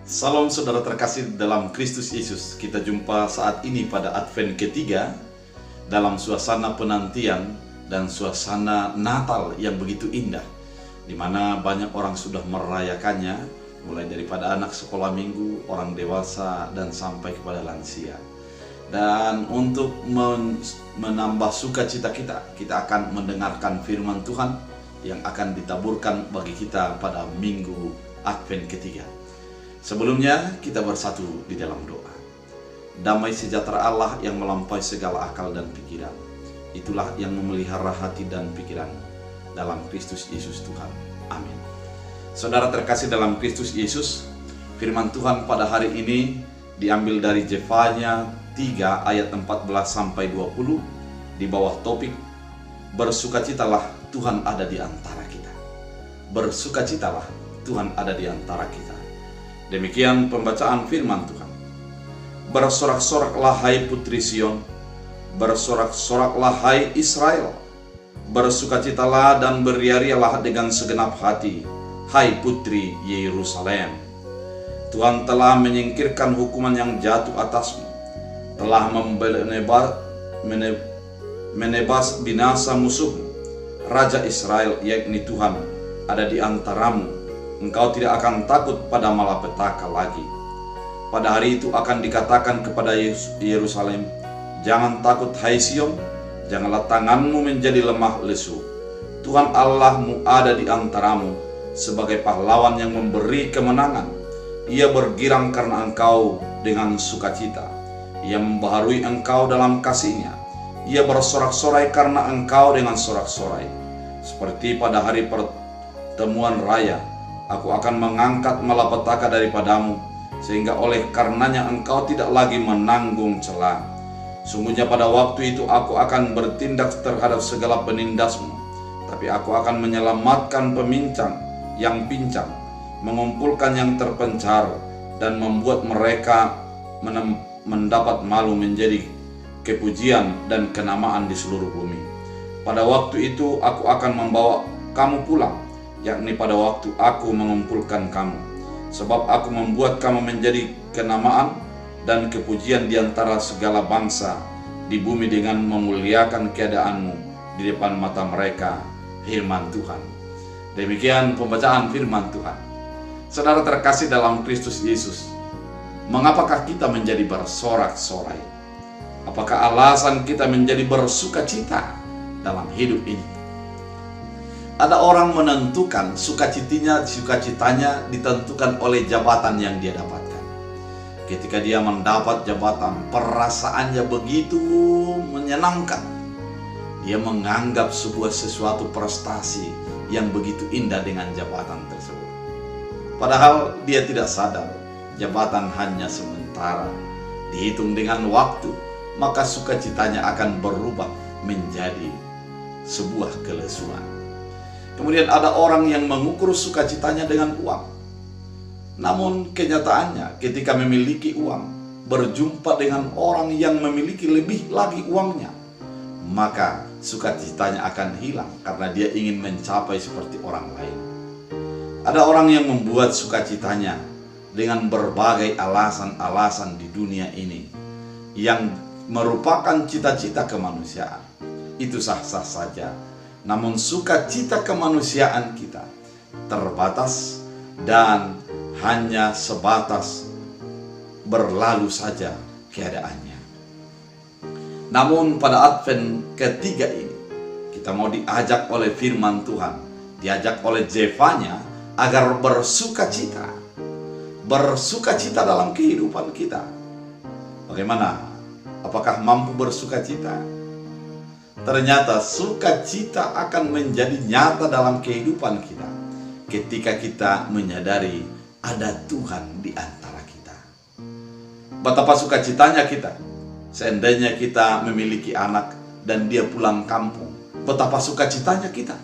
Salam saudara terkasih dalam Kristus Yesus. Kita jumpa saat ini pada Advent ketiga dalam suasana penantian dan suasana Natal yang begitu indah, di mana banyak orang sudah merayakannya, mulai daripada anak sekolah minggu, orang dewasa, dan sampai kepada lansia. Dan untuk menambah sukacita kita akan mendengarkan firman Tuhan yang akan ditaburkan bagi kita pada minggu Advent ketiga. Sebelumnya kita bersatu di dalam doa. Damai sejahtera Allah yang melampaui segala akal dan pikiran, itulah yang memelihara hati dan pikiran dalam Kristus Yesus Tuhan. Amin. Saudara terkasih dalam Kristus Yesus, firman Tuhan pada hari ini diambil dari Zefanya 3 ayat 14 sampai 20 di bawah topik bersukacitalah Tuhan ada di antara kita. Bersukacitalah Tuhan ada di antara kita. Demikian pembacaan firman Tuhan. Bersorak-soraklah hai putri Sion, bersorak-soraklah hai Israel, bersukacitalah dan beria-rialah dengan segenap hati, hai putri Yerusalem. Tuhan telah menyingkirkan hukuman yang jatuh atasmu, telah menebas binasa musuhmu. Raja Israel, yakni Tuhan, ada di antaramu. Engkau tidak akan takut pada malapetaka lagi. Pada hari itu akan dikatakan kepada Yerusalem, jangan takut hai Sion, janganlah tanganmu menjadi lemah lesu. Tuhan Allahmu ada di antaramu sebagai pahlawan yang memberi kemenangan. Ia bergirang karena engkau dengan sukacita. Ia membaharui engkau dalam kasih-Nya. Ia bersorak-sorai karena engkau dengan sorak-sorai. Seperti pada hari pertemuan raya, aku akan mengangkat malapetaka daripadamu, sehingga oleh karenanya engkau tidak lagi menanggung cela. Sungguhnya pada waktu itu aku akan bertindak terhadap segala penindasmu, tapi aku akan menyelamatkan pemincang yang pincang, mengumpulkan yang terpencar, dan membuat mereka mendapat malu menjadi kepujian dan kenamaan di seluruh bumi. Pada waktu itu aku akan membawa kamu pulang, yakni pada waktu aku mengumpulkan kamu. Sebab aku membuat kamu menjadi kenamaan dan kepujian di antara segala bangsa di bumi dengan memuliakan keadaanmu di depan mata mereka. Firman Tuhan. Demikian pembacaan firman Tuhan. Saudara terkasih dalam Kristus Yesus, mengapakah kita menjadi bersorak-sorai? Apakah alasan kita menjadi bersukacita dalam hidup ini? Ada orang menentukan sukacitanya ditentukan oleh jabatan yang dia dapatkan. Ketika dia mendapat jabatan, perasaannya begitu menyenangkan. Dia menganggap sesuatu prestasi yang begitu indah dengan jabatan tersebut. Padahal dia tidak sadar, jabatan hanya sementara. Dihitung dengan waktu, maka sukacitanya akan berubah menjadi sebuah kelesuan. Kemudian ada orang yang mengukur sukacitanya dengan uang. Namun kenyataannya ketika memiliki uang, berjumpa dengan orang yang memiliki lebih lagi uangnya, maka sukacitanya akan hilang karena dia ingin mencapai seperti orang lain. Ada orang yang membuat sukacitanya dengan berbagai alasan-alasan di dunia ini yang merupakan cita-cita kemanusiaan. Itu sah-sah saja. Namun sukacita kemanusiaan kita terbatas dan hanya sebatas berlalu saja keadaannya. Namun pada Advent ketiga ini, kita mau diajak oleh firman Tuhan, diajak oleh Zefanya agar bersukacita. Bersukacita dalam kehidupan kita. Bagaimana? Apakah mampu bersukacita? Ternyata sukacita akan menjadi nyata dalam kehidupan kita ketika kita menyadari ada Tuhan di antara kita. Betapa sukacitanya kita seandainya kita memiliki anak dan dia pulang kampung. Betapa sukacitanya kita.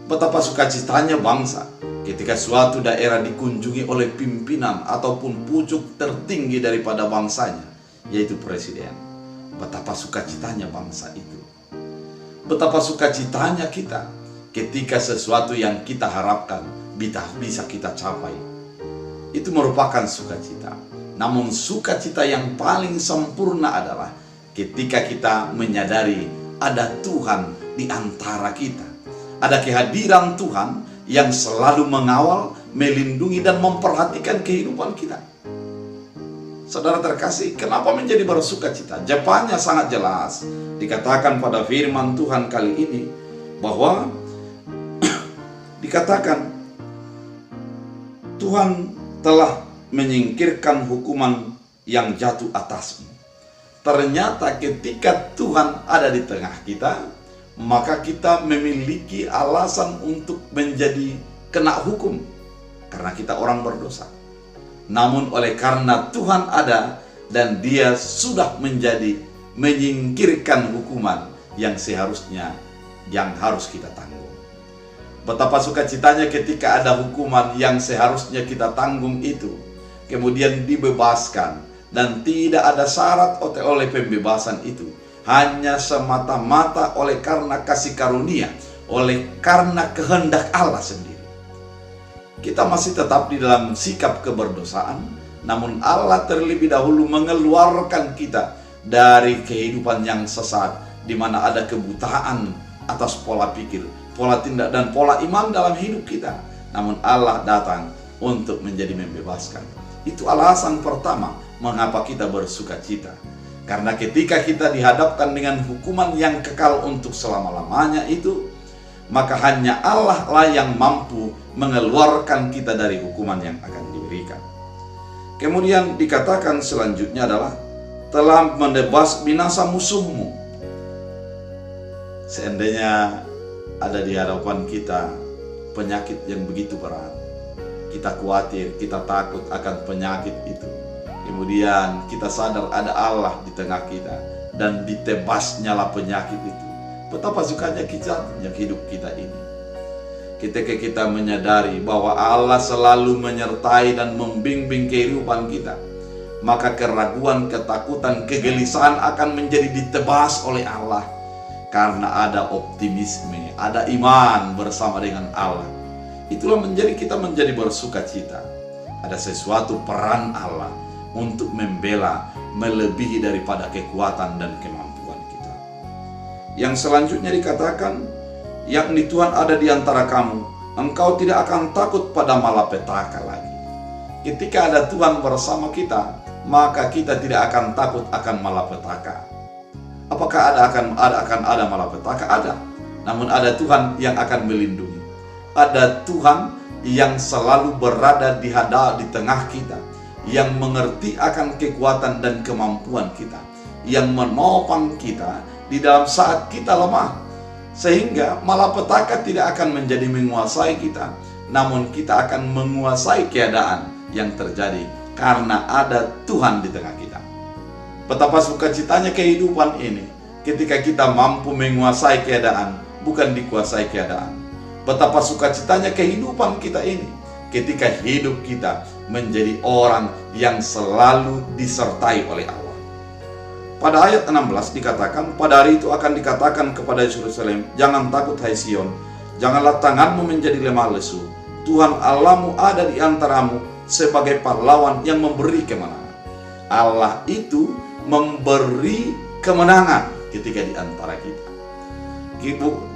Betapa sukacitanya bangsa ketika suatu daerah dikunjungi oleh pimpinan ataupun pucuk tertinggi daripada bangsanya, yaitu presiden. Betapa sukacitanya bangsa itu. Betapa sukacitanya kita ketika sesuatu yang kita harapkan bisa kita capai. itu merupakan sukacita. Namun sukacita yang paling sempurna adalah ketika kita menyadari ada Tuhan di antara kita. Ada kehadiran Tuhan yang selalu mengawal, melindungi, dan memperhatikan kehidupan kita. Saudara terkasih, kenapa menjadi bersukacita? Jawabannya sangat jelas. Dikatakan pada firman Tuhan kali ini bahwa dikatakan Tuhan telah menyingkirkan hukuman yang jatuh atasmu. Ternyata ketika Tuhan ada di tengah kita, maka kita memiliki alasan untuk menjadi kena hukum karena kita orang berdosa. Namun oleh karena Tuhan ada dan Dia sudah menyingkirkan hukuman yang seharusnya yang harus kita tanggung. Betapa sukacitanya ketika ada hukuman yang seharusnya kita tanggung itu kemudian dibebaskan, dan tidak ada syarat oleh pembebasan itu, hanya semata-mata oleh karena kasih karunia, oleh karena kehendak Allah sendiri. Kita masih tetap di dalam sikap keberdosaan, namun Allah terlebih dahulu mengeluarkan kita dari kehidupan yang sesat, di mana ada kebutaan atas pola pikir, pola tindak, dan pola iman dalam hidup kita. Namun Allah datang untuk menjadi membebaskan. Itu alasan pertama mengapa kita bersukacita. Karena ketika kita dihadapkan dengan hukuman yang kekal untuk selama-lamanya itu, maka hanya Allah lah yang mampu mengeluarkan kita dari hukuman yang akan diberikan. Kemudian dikatakan selanjutnya adalah telah menebas binasa musuhmu. Seandainya ada di hadapan kita penyakit yang begitu berat, kita khawatir, kita takut akan penyakit itu. Kemudian kita sadar ada Allah di tengah kita dan ditebasnya lah penyakit itu. Betapa sukanya kita yang hidup kita ini. Ketika kita menyadari bahwa Allah selalu menyertai dan membimbing kehidupan kita, maka keraguan, ketakutan, kegelisahan akan menjadi ditebas oleh Allah. Karena ada optimisme, ada iman bersama dengan Allah. Itulah kita menjadi bersukacita. Ada sesuatu peran Allah untuk membela melebihi daripada kekuatan dan kemampuan kita. Yang selanjutnya dikatakan, yakni Tuhan ada di antara kamu, engkau tidak akan takut pada malapetaka lagi. Ketika ada Tuhan bersama kita, maka kita tidak akan takut akan malapetaka. Apakah akan ada malapetaka? Ada. Namun ada Tuhan yang akan melindungi. Ada Tuhan yang selalu berada di tengah kita, yang mengerti akan kekuatan dan kemampuan kita, yang menopang kita di dalam saat kita lemah, sehingga malapetaka tidak akan menjadi menguasai kita, namun kita akan menguasai keadaan yang terjadi karena ada Tuhan di tengah kita. Betapa sukacitanya kehidupan ini ketika kita mampu menguasai keadaan, bukan dikuasai keadaan. Betapa sukacitanya kehidupan kita ini ketika hidup kita menjadi orang yang selalu disertai oleh Allah. Pada ayat 16 dikatakan, pada hari itu akan dikatakan kepada Yerusalem, jangan takut hai Sion, janganlah tanganmu menjadi lemah lesu. Tuhan Allahmu ada di antaramu sebagai pahlawan yang memberi kemenangan. Allah itu memberi kemenangan ketika di antara kita.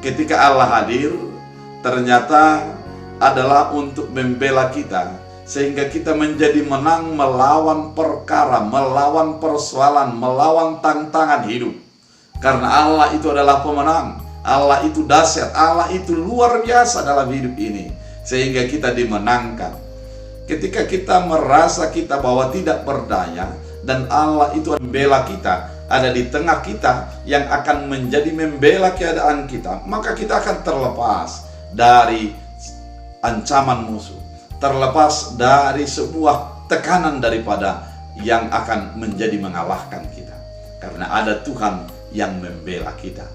Ketika Allah hadir, ternyata adalah untuk membela kita, sehingga kita menjadi menang melawan perkara, melawan persoalan, melawan tantangan hidup. Karena Allah itu adalah pemenang, Allah itu dahsyat, Allah itu luar biasa dalam hidup ini, sehingga kita dimenangkan. Ketika kita merasa kita bahwa tidak berdaya, dan Allah itu membela kita, ada di tengah kita yang akan menjadi membela keadaan kita, maka kita akan terlepas dari ancaman musuh, terlepas dari sebuah tekanan daripada yang akan menjadi mengalahkan kita, karena ada Tuhan yang membela kita.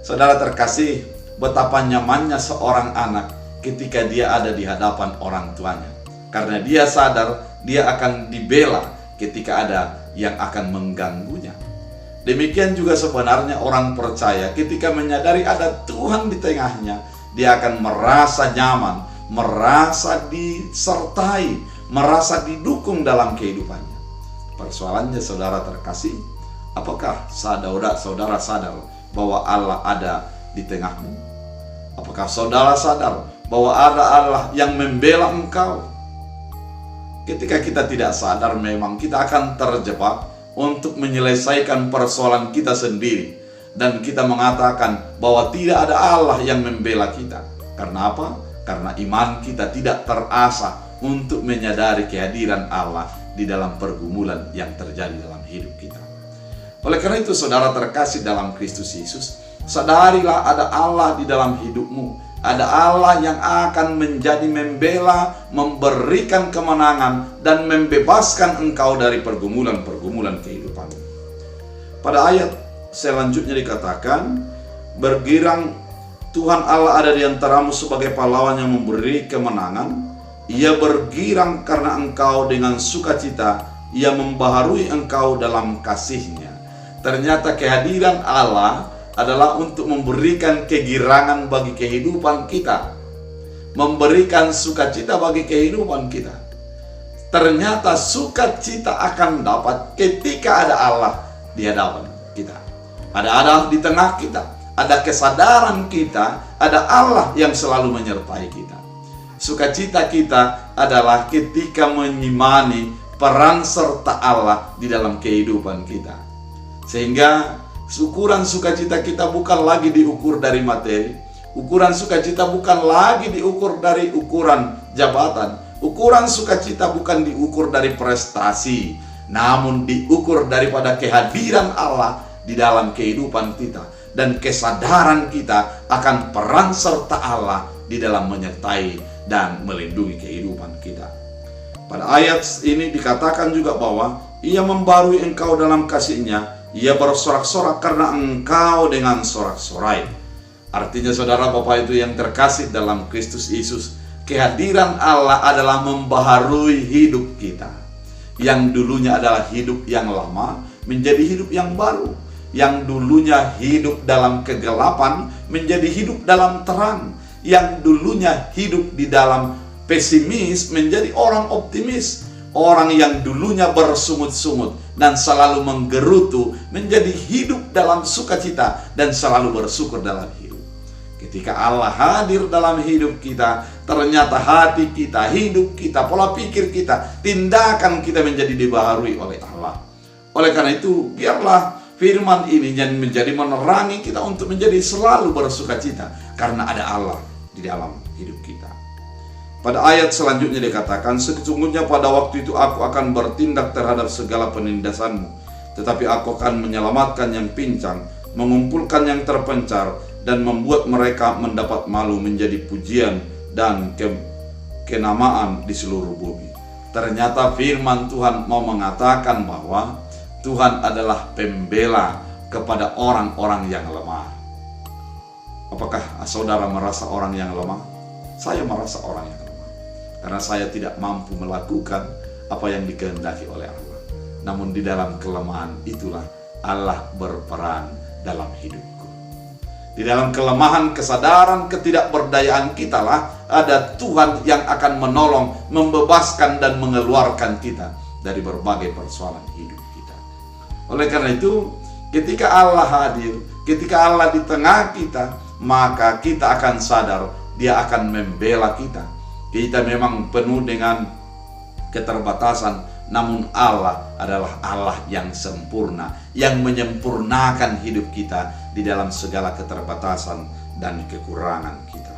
Saudara terkasih, betapa nyamannya seorang anak ketika dia ada di hadapan orang tuanya, karena dia sadar dia akan dibela ketika ada yang akan mengganggunya. Demikian juga sebenarnya orang percaya ketika menyadari ada Tuhan di tengahnya, dia akan merasa nyaman, merasa disertai, merasa didukung dalam kehidupannya. Persoalannya saudara terkasih, apakah saudara sadar bahwa Allah ada di tengahmu? Apakah saudara sadar bahwa ada Allah yang membela engkau? Ketika kita tidak sadar, memang kita akan terjebak untuk menyelesaikan persoalan kita sendiri, dan kita mengatakan bahwa tidak ada Allah yang membela kita. Karena apa? Karena iman kita tidak terasah untuk menyadari kehadiran Allah di dalam pergumulan yang terjadi dalam hidup kita. Oleh karena itu, saudara terkasih dalam Kristus Yesus, sadarilah ada Allah di dalam hidupmu. Ada Allah yang akan menjadi membela, memberikan kemenangan, dan membebaskan engkau dari pergumulan-pergumulan kehidupan. Pada ayat selanjutnya dikatakan, bergirang Tuhan Allah ada di antaramu sebagai pahlawan yang memberi kemenangan. Ia bergirang karena engkau dengan sukacita. Ia membaharui engkau dalam kasih-Nya. Ternyata kehadiran Allah adalah untuk memberikan kegirangan bagi kehidupan kita, memberikan sukacita bagi kehidupan kita. Ternyata sukacita akan dapat ketika ada Allah di hadapan kita, ada Allah di tengah kita, ada kesadaran kita, ada Allah yang selalu menyertai kita. Sukacita kita adalah ketika menyimani peran serta Allah di dalam kehidupan kita. Sehingga ukuran sukacita kita bukan lagi diukur dari materi. Ukuran sukacita bukan lagi diukur dari ukuran jabatan. Ukuran sukacita bukan diukur dari prestasi, namun diukur daripada kehadiran Allah di dalam kehidupan kita, dan kesadaran kita akan peran serta Allah di dalam menyertai dan melindungi kehidupan kita. Pada ayat ini dikatakan juga bahwa Ia membarui engkau dalam kasih-Nya. Ia bersorak-sorak karena engkau dengan sorak-sorai. Artinya saudara Bapak itu yang terkasih dalam Kristus Yesus, kehadiran Allah adalah membaharui hidup kita. Yang dulunya adalah hidup yang lama menjadi hidup yang baru. Yang dulunya hidup dalam kegelapan menjadi hidup dalam terang. Yang dulunya hidup di dalam pesimis menjadi orang optimis. Orang yang dulunya bersungut-sungut dan selalu menggerutu menjadi hidup dalam sukacita dan selalu bersyukur dalam hidup. Ketika Allah hadir dalam hidup kita, ternyata hati kita, hidup kita, pola pikir kita, tindakan kita menjadi dibaharui oleh Allah. Oleh karena itu, biarlah firman ini yang menjadi menerangi kita untuk menjadi selalu bersukacita karena ada Allah di dalam hidup kita. Pada ayat selanjutnya dikatakan, sesungguhnya pada waktu itu aku akan bertindak terhadap segala penindasanmu, tetapi aku akan menyelamatkan yang pincang, mengumpulkan yang terpencar, dan membuat mereka mendapat malu menjadi pujian dan kenamaan di seluruh bumi. Ternyata firman Tuhan mau mengatakan bahwa Tuhan adalah pembela kepada orang-orang yang lemah. Apakah saudara merasa orang yang lemah? Saya merasa orang yang lemah. Karena saya tidak mampu melakukan apa yang dikehendaki oleh Allah. Namun di dalam kelemahan itulah Allah berperan dalam hidupku. Di dalam kelemahan, kesadaran, ketidakberdayaan kita lah ada Tuhan yang akan menolong, membebaskan dan mengeluarkan kita dari berbagai persoalan hidup kita. Oleh karena itu, ketika Allah hadir, ketika Allah di tengah kita, maka kita akan sadar Dia akan membela kita. Kita memang penuh dengan keterbatasan, namun Allah adalah Allah yang sempurna, yang menyempurnakan hidup kita di dalam segala keterbatasan dan kekurangan kita.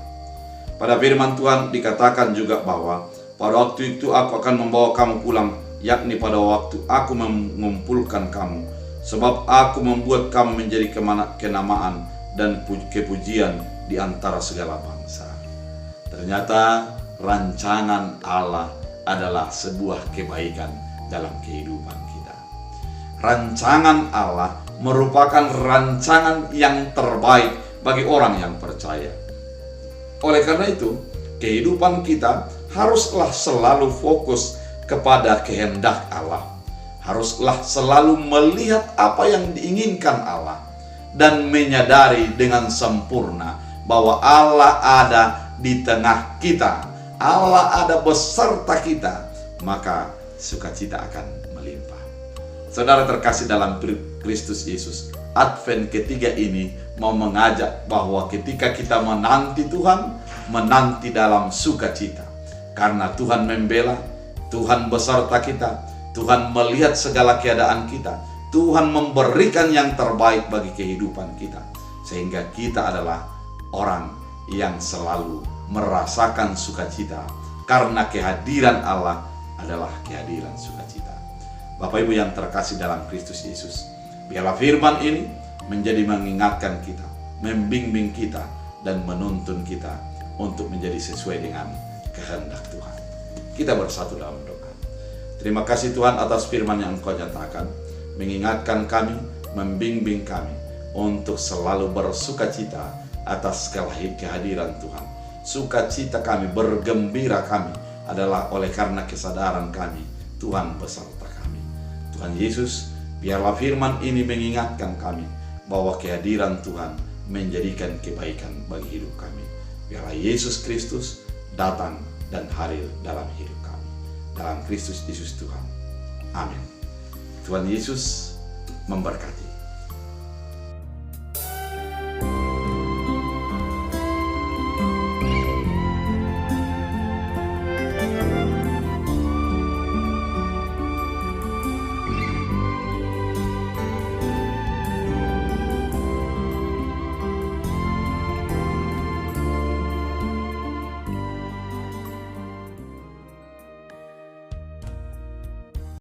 Pada firman Tuhan dikatakan juga bahwa pada waktu itu aku akan membawa kamu pulang, yakni pada waktu aku mengumpulkan kamu, sebab aku membuat kamu menjadi kenamaan dan kepujian di antara segala bangsa. Ternyata rancangan Allah adalah sebuah kebaikan dalam kehidupan kita. Rancangan Allah merupakan rancangan yang terbaik bagi orang yang percaya. Oleh karena itu, kehidupan kita haruslah selalu fokus kepada kehendak Allah. Haruslah selalu melihat apa yang diinginkan Allah dan menyadari dengan sempurna bahwa Allah ada di tengah kita. Allah ada beserta kita. maka sukacita akan melimpah. Saudara terkasih dalam Kristus Yesus, Advent ketiga ini mau mengajak bahwa ketika kita menanti Tuhan, menanti dalam sukacita. Karena Tuhan membela, Tuhan beserta kita, Tuhan melihat segala keadaan kita, Tuhan memberikan yang terbaik bagi kehidupan kita. Sehingga kita adalah orang yang selalu merasakan sukacita, karena kehadiran Allah adalah kehadiran sukacita. Bapak Ibu yang terkasih dalam Kristus Yesus, biarlah firman ini menjadi mengingatkan kita, membimbing kita, dan menuntun kita untuk menjadi sesuai dengan kehendak Tuhan. Kita bersatu dalam doa. Terima kasih Tuhan atas firman yang Engkau nyatakan, mengingatkan kami, membimbing kami untuk selalu bersukacita atas kehadiran Tuhan. Sukacita kami, bergembira kami adalah oleh karena kesadaran kami Tuhan beserta kami. Tuhan Yesus, biarlah firman ini mengingatkan kami bahwa kehadiran Tuhan menjadikan kebaikan bagi hidup kami. Biarlah Yesus Kristus datang dan hadir dalam hidup kami. Dalam Kristus Yesus Tuhan. Amin. Tuhan Yesus memberkati.